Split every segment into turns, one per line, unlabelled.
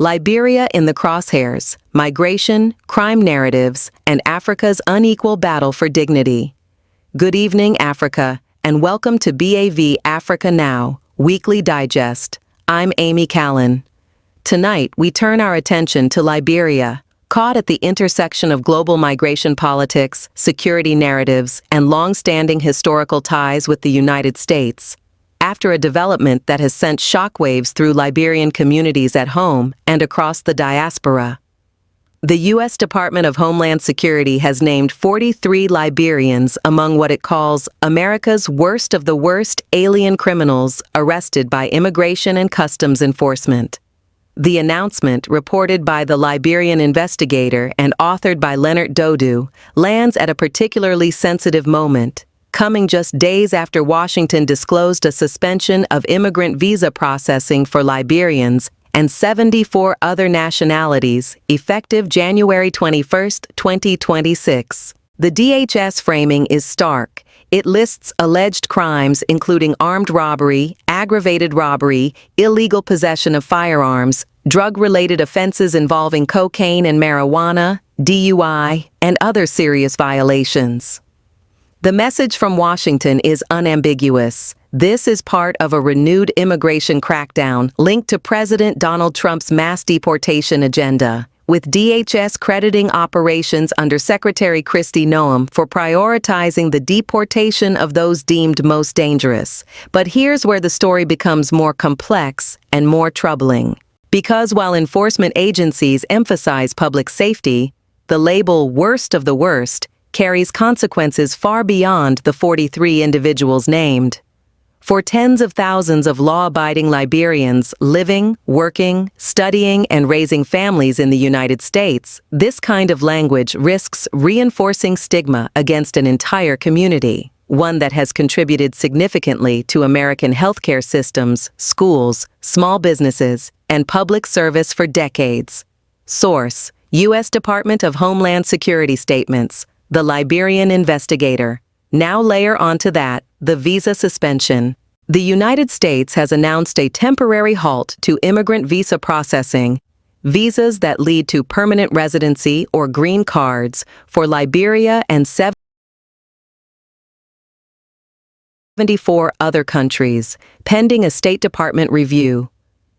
Liberia in the Crosshairs, Migration, Crime Narratives, and Africa's Unequal Battle for Dignity. Good evening, Africa, and welcome to BAV Africa Now, Weekly Digest. I'm Amie Kallon. Tonight, we turn our attention to Liberia, caught at the intersection of global migration politics, security narratives, and long-standing historical ties with the United States. After a development that has sent shockwaves through Liberian communities at home and across the diaspora. The U.S. Department of Homeland Security has named 43 Liberians among what it calls America's worst of the worst alien criminals arrested by Immigration and Customs Enforcement. The announcement, reported by the Liberian investigator and authored by Leonard Dodu, lands at a particularly sensitive moment, coming just days after Washington disclosed a suspension of immigrant visa processing for Liberians and 74 other nationalities, effective January 21, 2026. The DHS framing is stark. It lists alleged crimes including armed robbery, aggravated robbery, illegal possession of firearms, drug-related offenses involving cocaine and marijuana, DUI, and other serious violations. The message from Washington is unambiguous. This is part of a renewed immigration crackdown linked to President Donald Trump's mass deportation agenda, with DHS crediting operations under Secretary Kristi Noem for prioritizing the deportation of those deemed most dangerous. But here's where the story becomes more complex and more troubling. Because while enforcement agencies emphasize public safety, the label worst of the worst carries consequences far beyond the 43 individuals named. For tens of thousands of law-abiding Liberians living, working, studying, and raising families in the United States, this kind of language risks reinforcing stigma against an entire community, one that has contributed significantly to American healthcare systems, schools, small businesses, and public service for decades. Source: U.S. Department of Homeland Security statements. The Liberian investigator. Now layer onto that the visa suspension. The United States has announced a temporary halt to immigrant visa processing, visas that lead to permanent residency or green cards, for Liberia and 74 other countries, pending a State Department review.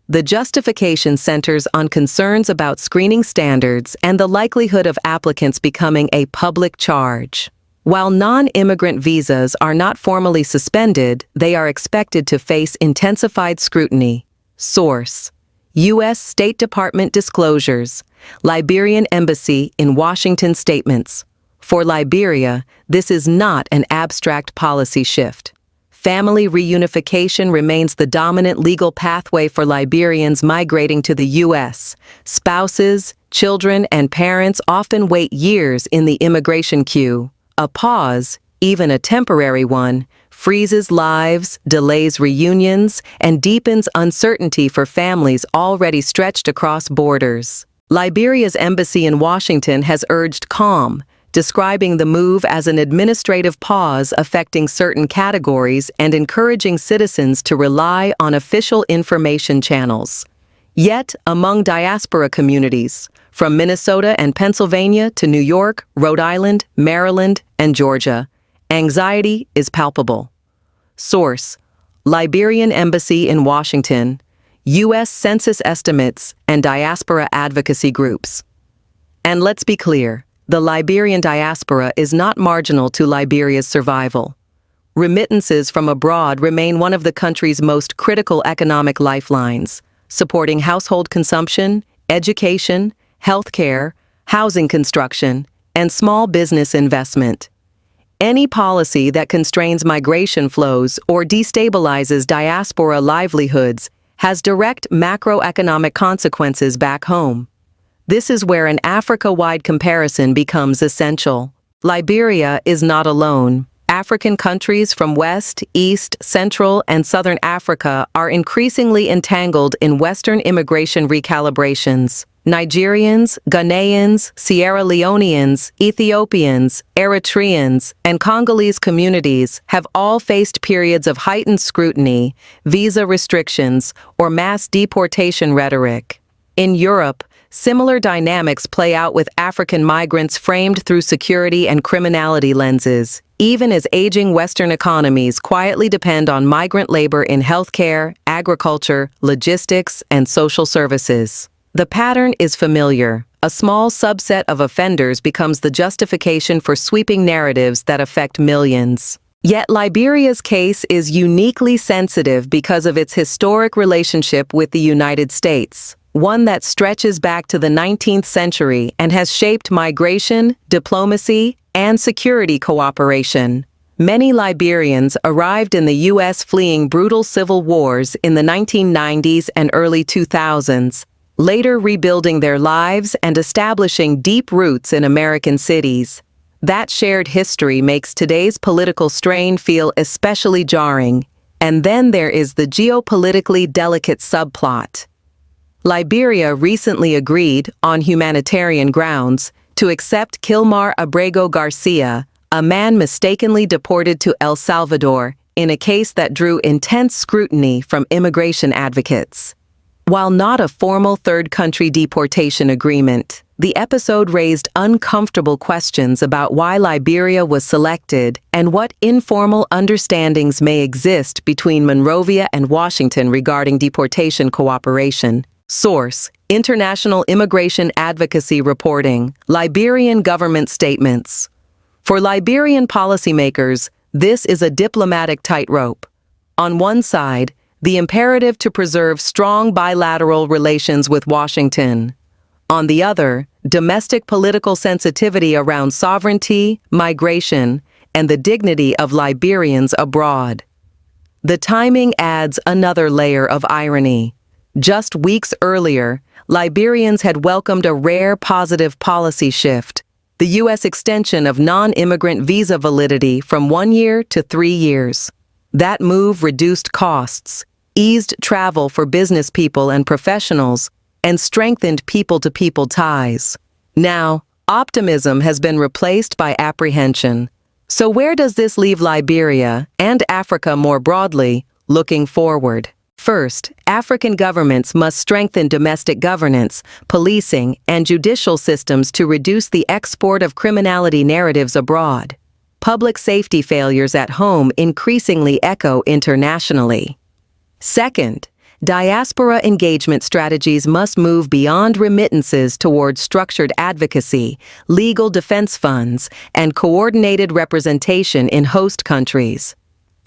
The justification centers on concerns about screening standards and the likelihood of applicants becoming a public charge. While non-immigrant visas are not formally suspended, they are expected to face intensified scrutiny. Source: U.S. State Department disclosures. Liberian Embassy in Washington statements. For Liberia, this is not an abstract policy shift. Family reunification remains the dominant legal pathway for Liberians migrating to the U.S. Spouses, children, and parents often wait years in the immigration queue. A pause, even a temporary one, freezes lives, delays reunions, and deepens uncertainty for families already stretched across borders. Liberia's embassy in Washington has urged calm, describing the move as an administrative pause affecting certain categories and encouraging citizens to rely on official information channels. Yet, among diaspora communities, from Minnesota and Pennsylvania to New York, Rhode Island, Maryland, and Georgia, anxiety is palpable. Source: Liberian Embassy in Washington, U.S. Census estimates, and diaspora advocacy groups. And let's be clear, the Liberian diaspora is not marginal to Liberia's survival. Remittances from abroad remain one of the country's most critical economic lifelines, supporting household consumption, education, healthcare, housing construction, and small business investment. Any policy that constrains migration flows or destabilizes diaspora livelihoods has direct macroeconomic consequences back home. This is where an Africa-wide comparison becomes essential. Liberia is not alone. African countries from West, East, Central, and Southern Africa are increasingly entangled in Western immigration recalibrations. Nigerians, Ghanaians, Sierra Leoneans, Ethiopians, Eritreans, and Congolese communities have all faced periods of heightened scrutiny, visa restrictions, or mass deportation rhetoric. In Europe, similar dynamics play out with African migrants framed through security and criminality lenses, even as aging Western economies quietly depend on migrant labor in healthcare, agriculture, logistics, and social services. The pattern is familiar. A small subset of offenders becomes the justification for sweeping narratives that affect millions. Yet Liberia's case is uniquely sensitive because of its historic relationship with the United States, one that stretches back to the 19th century and has shaped migration, diplomacy, and security cooperation. Many Liberians arrived in the U.S. fleeing brutal civil wars in the 1990s and early 2000s, later rebuilding their lives and establishing deep roots in American cities. That shared history makes today's political strain feel especially jarring. And then there is the geopolitically delicate subplot. Liberia recently agreed, on humanitarian grounds, to accept Kilmar Abrego Garcia, a man mistakenly deported to El Salvador, in a case that drew intense scrutiny from immigration advocates. While not a formal third-country deportation agreement, the episode raised uncomfortable questions about why Liberia was selected and what informal understandings may exist between Monrovia and Washington regarding deportation cooperation. Source: International Immigration Advocacy Reporting, Liberian government statements. For Liberian policymakers, this is a diplomatic tightrope. On one side, the imperative to preserve strong bilateral relations with Washington. On the other, domestic political sensitivity around sovereignty, migration, and the dignity of Liberians abroad. The timing adds another layer of irony. Just weeks earlier, Liberians had welcomed a rare positive policy shift: the U.S. extension of non-immigrant visa validity from 1 year to 3 years. That move reduced costs, eased travel for business people and professionals, and strengthened people-to-people ties. Now, optimism has been replaced by apprehension. So where does this leave Liberia, and Africa more broadly, looking forward? First, African governments must strengthen domestic governance, policing, and judicial systems to reduce the export of criminality narratives abroad. Public safety failures at home increasingly echo internationally. Second, diaspora engagement strategies must move beyond remittances towards structured advocacy, legal defense funds, and coordinated representation in host countries.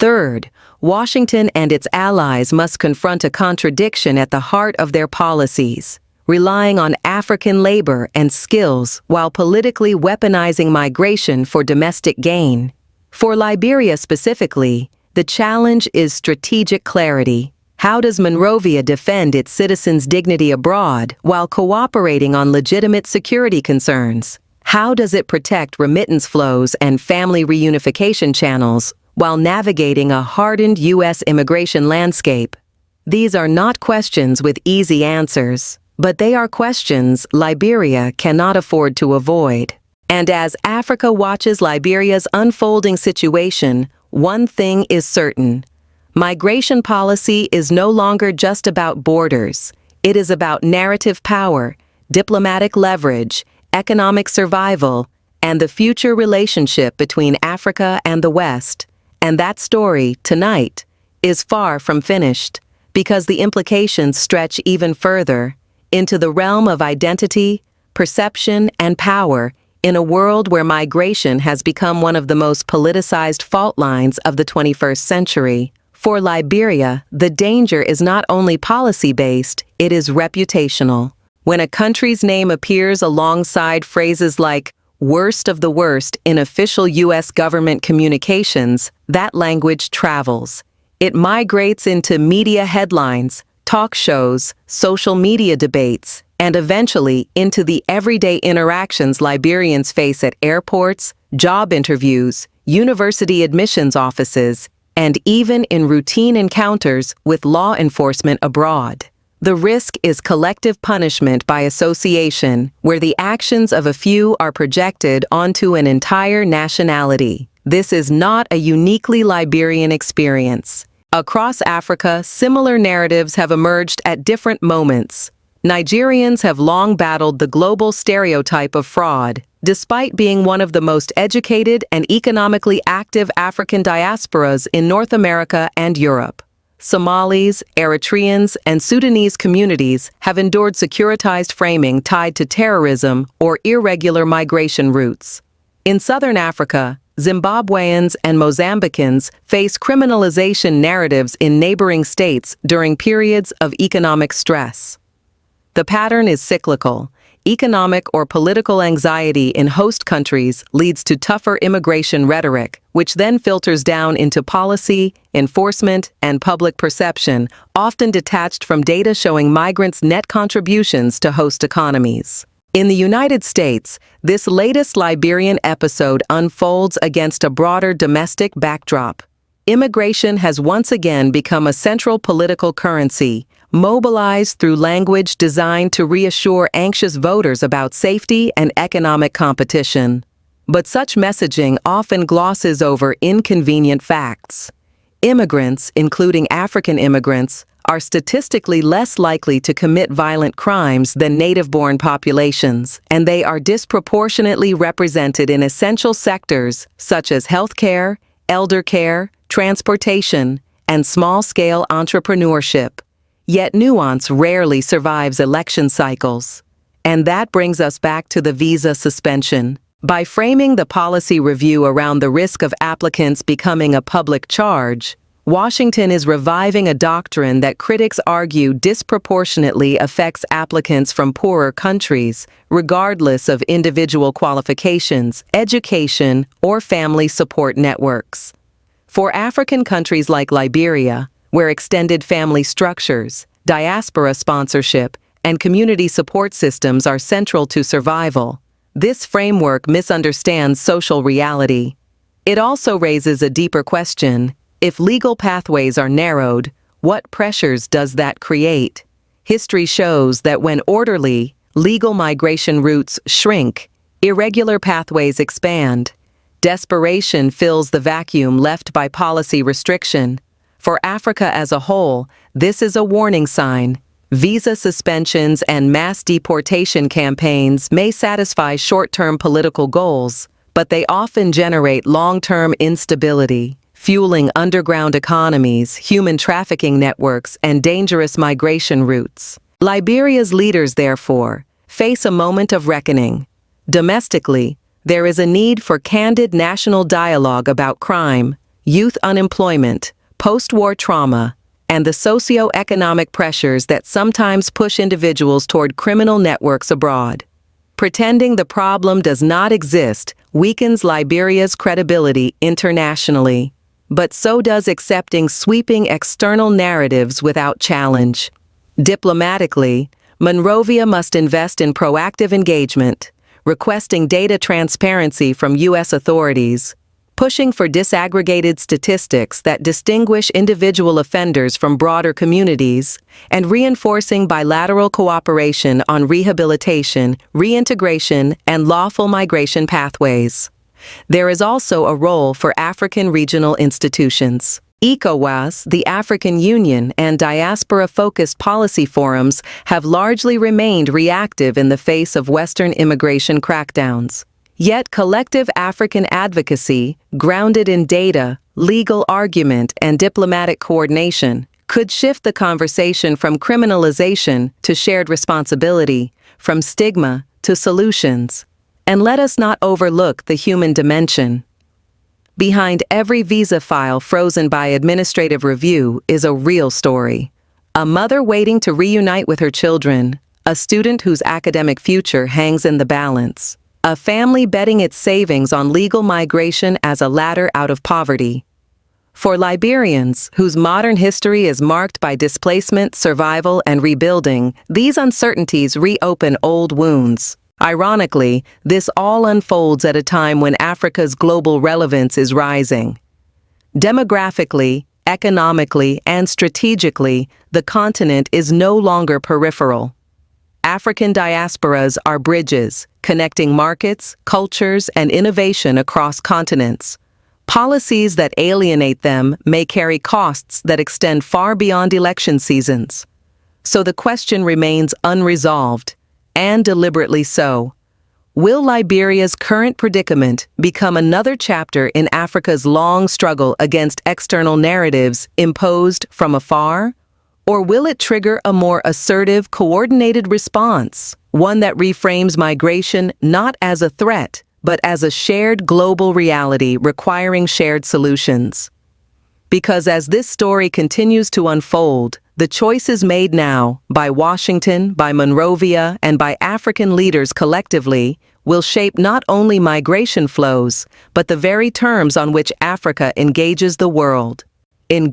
Third, Washington and its allies must confront a contradiction at the heart of their policies, relying on African labor and skills while politically weaponizing migration for domestic gain. For Liberia specifically, the challenge is strategic clarity. How does Monrovia defend its citizens' dignity abroad while cooperating on legitimate security concerns? How does it protect remittance flows and family reunification channels while navigating a hardened U.S. immigration landscape? These are not questions with easy answers, but they are questions Liberia cannot afford to avoid. And as Africa watches Liberia's unfolding situation, one thing is certain: migration policy is no longer just about borders. It is about narrative power, diplomatic leverage, economic survival, and the future relationship between Africa and the West. And that story, tonight, is far from finished, because the implications stretch even further into the realm of identity, perception, and power in a world where migration has become one of the most politicized fault lines of the 21st century. For Liberia, the danger is not only policy-based, it is reputational. When a country's name appears alongside phrases like "worst of the worst" in official U.S. government communications, that language travels. It migrates into media headlines, talk shows, social media debates, and eventually into the everyday interactions Liberians face at airports, job interviews, university admissions offices, and even in routine encounters with law enforcement abroad. The risk is collective punishment by association, where the actions of a few are projected onto an entire nationality. This is not a uniquely Liberian experience. Across Africa, similar narratives have emerged at different moments. Nigerians have long battled the global stereotype of fraud, despite being one of the most educated and economically active African diasporas in North America and Europe. Somalis, Eritreans, and Sudanese communities have endured securitized framing tied to terrorism or irregular migration routes. In southern Africa, Zimbabweans and Mozambicans face criminalization narratives in neighboring states during periods of economic stress. The pattern is cyclical. Economic or political anxiety in host countries leads to tougher immigration rhetoric, which then filters down into policy, enforcement, and public perception, often detached from data showing migrants' net contributions to host economies. In the United States, this latest Liberian episode unfolds against a broader domestic backdrop. Immigration has once again become a central political currency, mobilized through language designed to reassure anxious voters about safety and economic competition. But such messaging often glosses over inconvenient facts. Immigrants, including African immigrants, are statistically less likely to commit violent crimes than native-born populations, and they are disproportionately represented in essential sectors such as healthcare, elder care, transportation, and small-scale entrepreneurship. Yet nuance rarely survives election cycles. And that brings us back to the visa suspension. By framing the policy review around the risk of applicants becoming a public charge, Washington is reviving a doctrine that critics argue disproportionately affects applicants from poorer countries, regardless of individual qualifications, education, or family support networks. For African countries like Liberia, where extended family structures, diaspora sponsorship, and community support systems are central to survival, this framework misunderstands social reality. It also raises a deeper question. If legal pathways are narrowed, what pressures does that create? History shows that when orderly, legal migration routes shrink, irregular pathways expand. Desperation fills the vacuum left by policy restriction. For Africa as a whole, this is a warning sign. Visa suspensions and mass deportation campaigns may satisfy short-term political goals, but they often generate long-term instability, fueling underground economies, human trafficking networks, and dangerous migration routes. Liberia's leaders, therefore, face a moment of reckoning. Domestically, there is a need for candid national dialogue about crime, youth unemployment, post-war trauma, and the socio-economic pressures that sometimes push individuals toward criminal networks abroad. Pretending the problem does not exist weakens Liberia's credibility internationally, but so does accepting sweeping external narratives without challenge. Diplomatically, Monrovia must invest in proactive engagement, requesting data transparency from U.S. authorities, pushing for disaggregated statistics that distinguish individual offenders from broader communities, and reinforcing bilateral cooperation on rehabilitation, reintegration, and lawful migration pathways. There is also a role for African regional institutions. ECOWAS, the African Union, and diaspora-focused policy forums have largely remained reactive in the face of Western immigration crackdowns. Yet collective African advocacy, grounded in data, legal argument, and diplomatic coordination, could shift the conversation from criminalization to shared responsibility, from stigma to solutions. And let us not overlook the human dimension. Behind every visa file frozen by administrative review is a real story. A mother waiting to reunite with her children, a student whose academic future hangs in the balance, a family betting its savings on legal migration as a ladder out of poverty. For Liberians, whose modern history is marked by displacement, survival, and rebuilding, these uncertainties reopen old wounds. Ironically, this all unfolds at a time when Africa's global relevance is rising. Demographically, economically, and strategically, the continent is no longer peripheral. African diasporas are bridges, connecting markets, cultures, and innovation across continents. Policies that alienate them may carry costs that extend far beyond election seasons. So the question remains unresolved, and deliberately so. Will Liberia's current predicament become another chapter in Africa's long struggle against external narratives imposed from afar? Or will it trigger a more assertive, coordinated response, one that reframes migration not as a threat, but as a shared global reality requiring shared solutions? Because as this story continues to unfold, the choices made now, by Washington, by Monrovia, and by African leaders collectively, will shape not only migration flows, but the very terms on which Africa engages the world. And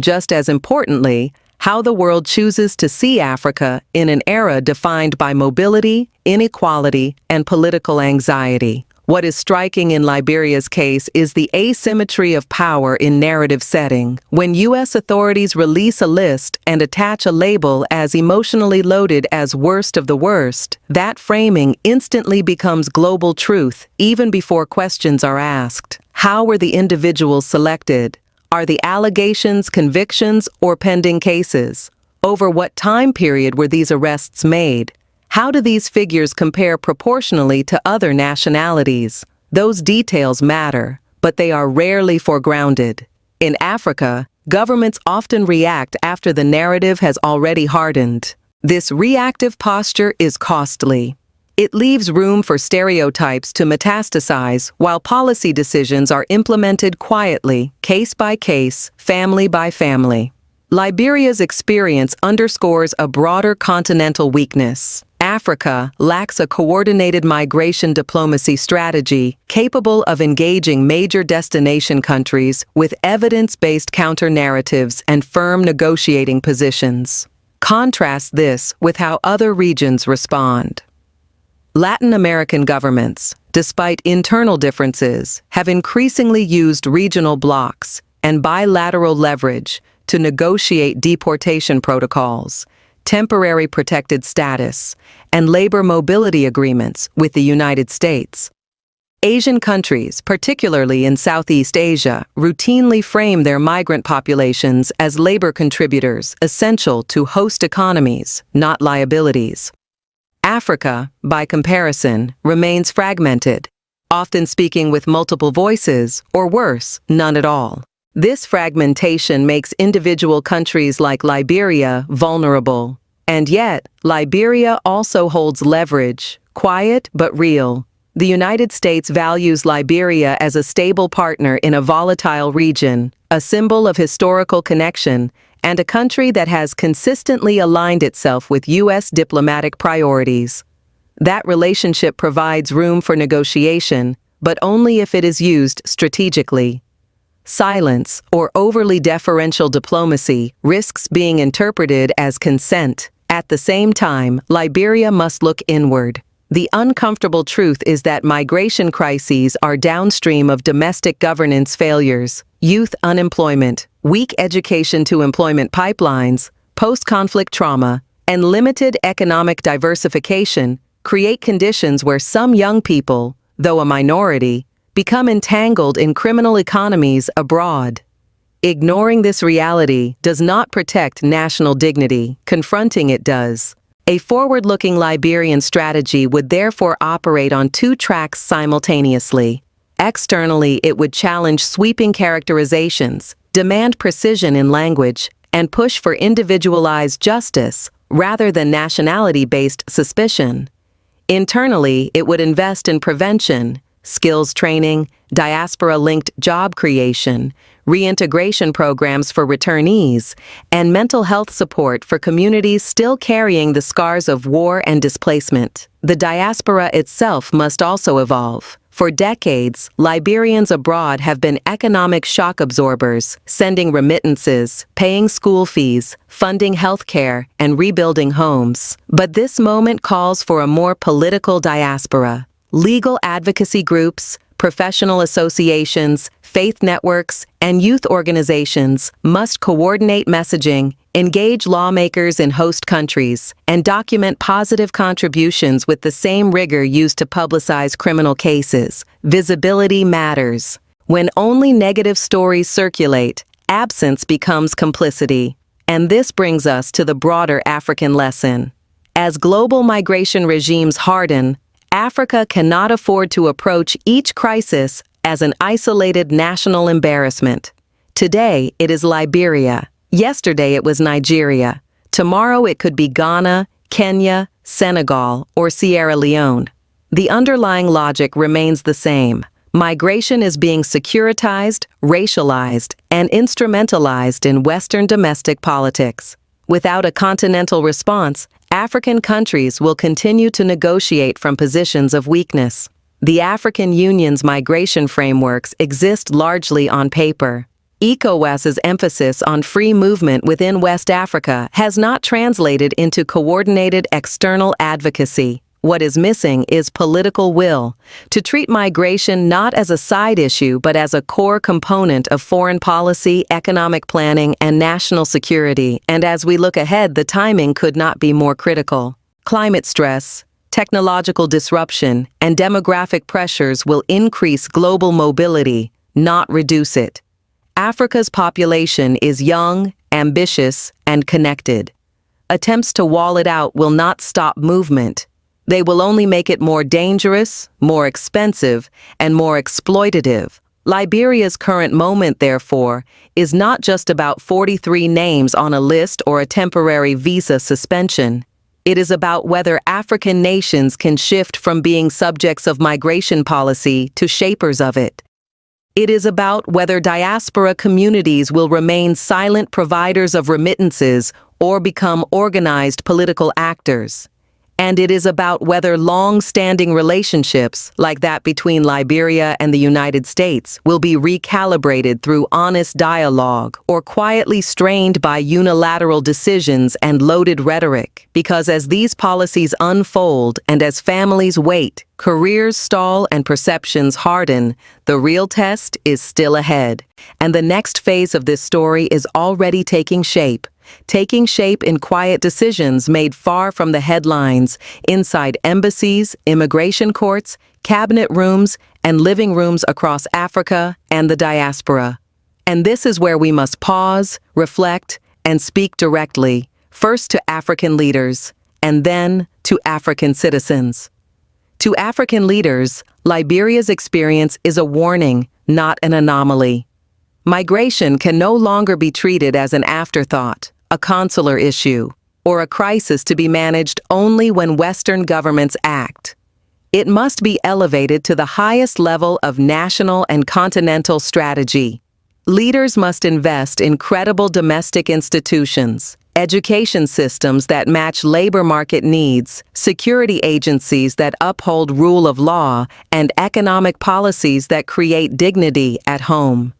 just as importantly, how the world chooses to see Africa in an era defined by mobility, inequality, and political anxiety. What is striking in Liberia's case is the asymmetry of power in narrative setting. When U.S. authorities release a list and attach a label as emotionally loaded as worst of the worst, that framing instantly becomes global truth, even before questions are asked. How were the individuals selected? Are the allegations convictions or pending cases? Over what time period were these arrests made? How do these figures compare proportionally to other nationalities? Those details matter, but they are rarely foregrounded. In Africa, governments often react after the narrative has already hardened. This reactive posture is costly. It leaves room for stereotypes to metastasize while policy decisions are implemented quietly, case by case, family by family. Liberia's experience underscores a broader continental weakness. Africa lacks a coordinated migration diplomacy strategy capable of engaging major destination countries with evidence-based counter-narratives and firm negotiating positions. Contrast this with how other regions respond. Latin American governments, despite internal differences, have increasingly used regional blocs and bilateral leverage to negotiate deportation protocols, temporary protected status, and labor mobility agreements with the United States. Asian countries, particularly in Southeast Asia, routinely frame their migrant populations as labor contributors essential to host economies, not liabilities. Africa, by comparison, remains fragmented, often speaking with multiple voices, or worse, none at all. This fragmentation makes individual countries like Liberia vulnerable. And yet, Liberia also holds leverage, quiet but real. The United States values Liberia as a stable partner in a volatile region, a symbol of historical connection, and a country that has consistently aligned itself with U.S. diplomatic priorities. That relationship provides room for negotiation, but only if it is used strategically. Silence, or overly deferential diplomacy, risks being interpreted as consent. At the same time, Liberia must look inward. The uncomfortable truth is that migration crises are downstream of domestic governance failures. Youth unemployment, weak education-to-employment pipelines, post-conflict trauma, and limited economic diversification create conditions where some young people, though a minority, become entangled in criminal economies abroad. Ignoring this reality does not protect national dignity, confronting it does. A forward-looking Liberian strategy would therefore operate on two tracks simultaneously. Externally, it would challenge sweeping characterizations, demand precision in language, and push for individualized justice rather than nationality-based suspicion. Internally, it would invest in prevention, skills training, diaspora-linked job creation, reintegration programs for returnees, and mental health support for communities still carrying the scars of war and displacement. The diaspora itself must also evolve. For decades, Liberians abroad have been economic shock absorbers, sending remittances, paying school fees, funding healthcare, and rebuilding homes. But this moment calls for a more political diaspora. Legal advocacy groups, professional associations, faith networks, and youth organizations must coordinate messaging, engage lawmakers in host countries, and document positive contributions with the same rigor used to publicize criminal cases. Visibility matters. When only negative stories circulate, absence becomes complicity. And this brings us to the broader African lesson. As global migration regimes harden, Africa cannot afford to approach each crisis as an isolated national embarrassment. Today, it is Liberia. Yesterday, it was Nigeria. Tomorrow, it could be Ghana, Kenya, Senegal, or Sierra Leone. The underlying logic remains the same. Migration is being securitized, racialized, and instrumentalized in Western domestic politics. Without a continental response, African countries will continue to negotiate from positions of weakness. The African Union's migration frameworks exist largely on paper. ECOWAS's emphasis on free movement within West Africa has not translated into coordinated external advocacy. What is missing is political will to treat migration not as a side issue but as a core component of foreign policy, economic planning, and national security. And as we look ahead, the timing could not be more critical. Climate stress, technological disruption, and demographic pressures will increase global mobility, not reduce it. Africa's population is young, ambitious, and connected. Attempts to wall it out will not stop movement. They will only make it more dangerous, more expensive, and more exploitative. Liberia's current moment, therefore, is not just about 43 names on a list or a temporary visa suspension. It is about whether African nations can shift from being subjects of migration policy to shapers of it. It is about whether diaspora communities will remain silent providers of remittances or become organized political actors. And it is about whether long-standing relationships, like that between Liberia and the United States, will be recalibrated through honest dialogue or quietly strained by unilateral decisions and loaded rhetoric. Because as these policies unfold and as families wait, careers stall and perceptions harden, the real test is still ahead. And the next phase of this story is already taking shape in quiet decisions made far from the headlines, inside embassies, immigration courts, cabinet rooms, and living rooms across Africa and the diaspora. And this is where we must pause, reflect, and speak directly, first to African leaders, and then to African citizens. To African leaders, Liberia's experience is a warning, not an anomaly. Migration can no longer be treated as an afterthought, a consular issue, or a crisis to be managed only when Western governments act. It must be elevated to the highest level of national and continental strategy. Leaders must invest in credible domestic institutions, education systems that match labor market needs, security agencies that uphold rule of law, and economic policies that create dignity at home.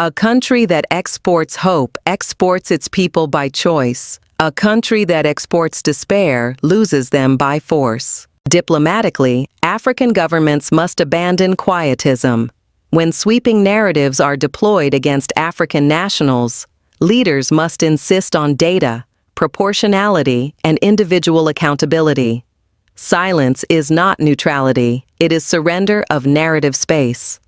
A country that exports hope exports its people by choice. A country that exports despair loses them by force. Diplomatically, African governments must abandon quietism. When sweeping narratives are deployed against African nationals, leaders must insist on data, proportionality, and individual accountability. Silence is not neutrality, it is surrender of narrative space.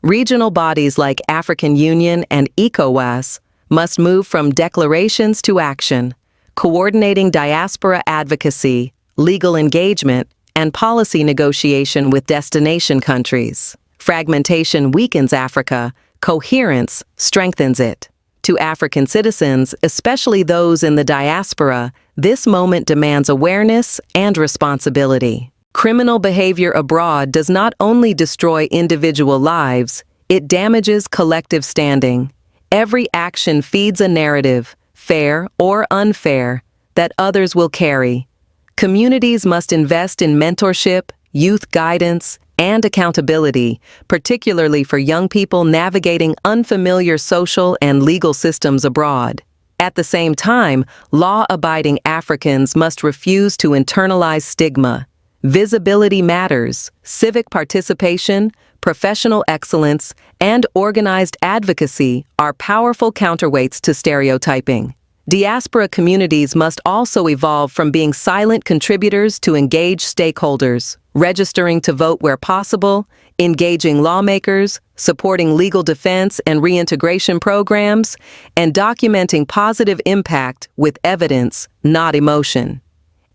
Regional bodies like African Union and ECOWAS must move from declarations to action, coordinating diaspora advocacy, legal engagement, and policy negotiation with destination countries. Fragmentation weakens Africa, coherence strengthens it. To African citizens, especially those in the diaspora, this moment demands awareness and responsibility. Criminal behavior abroad does not only destroy individual lives, it damages collective standing. Every action feeds a narrative, fair or unfair, that others will carry. Communities must invest in mentorship, youth guidance, and accountability, particularly for young people navigating unfamiliar social and legal systems abroad. At the same time, law-abiding Africans must refuse to internalize stigma. Visibility matters. Civic participation, professional excellence, and organized advocacy are powerful counterweights to stereotyping. Diaspora communities must also evolve from being silent contributors to engaged stakeholders, registering to vote where possible, engaging lawmakers, supporting legal defense and reintegration programs, and documenting positive impact with evidence, not emotion.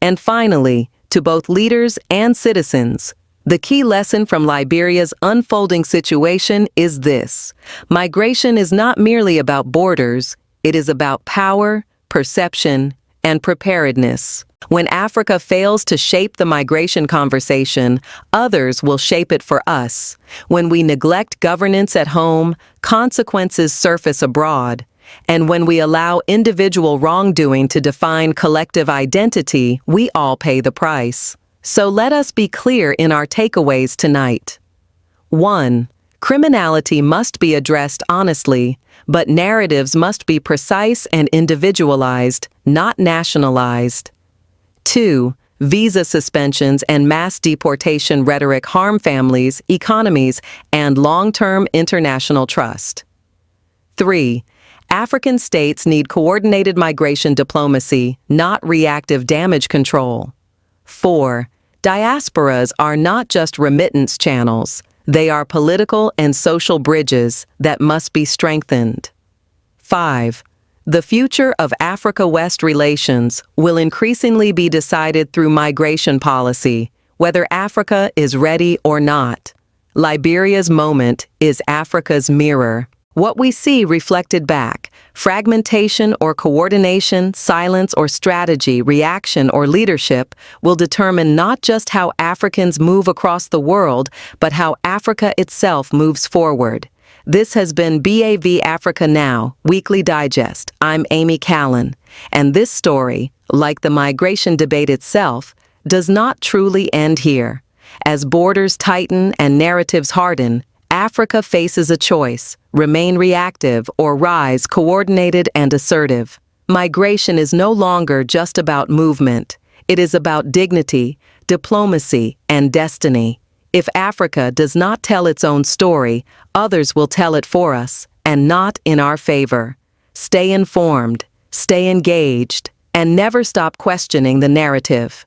And finally, to both leaders and citizens, the key lesson from Liberia's unfolding situation is this: migration is not merely about borders, it is about power, perception, and preparedness. When Africa fails to shape the migration conversation, others will shape it for us. When we neglect governance at home, consequences surface abroad. And when we allow individual wrongdoing to define collective identity, we all pay the price. So let us be clear in our takeaways tonight. 1. Criminality must be addressed honestly, but narratives must be precise and individualized, not nationalized. 2. Visa suspensions and mass deportation rhetoric harm families, economies, and long-term international trust. 3. African states need coordinated migration diplomacy, not reactive damage control. 4. Diasporas are not just remittance channels. They are political and social bridges that must be strengthened. 5. The future of Africa-West relations will increasingly be decided through migration policy, whether Africa is ready or not. Liberia's moment is Africa's mirror. What we see reflected back, fragmentation or coordination, silence or strategy, reaction or leadership, will determine not just how Africans move across the world, but how Africa itself moves forward. This has been BAV Africa Now, Weekly Digest. I'm Amie Kallon, and this story, like the migration debate itself, does not truly end here. As borders tighten and narratives harden, Africa faces a choice: remain reactive or rise coordinated and assertive. Migration is no longer just about movement. It is about dignity, diplomacy, and destiny. If Africa does not tell its own story, others will tell it for us, and not in our favor. Stay informed, stay engaged, and never stop questioning the narrative.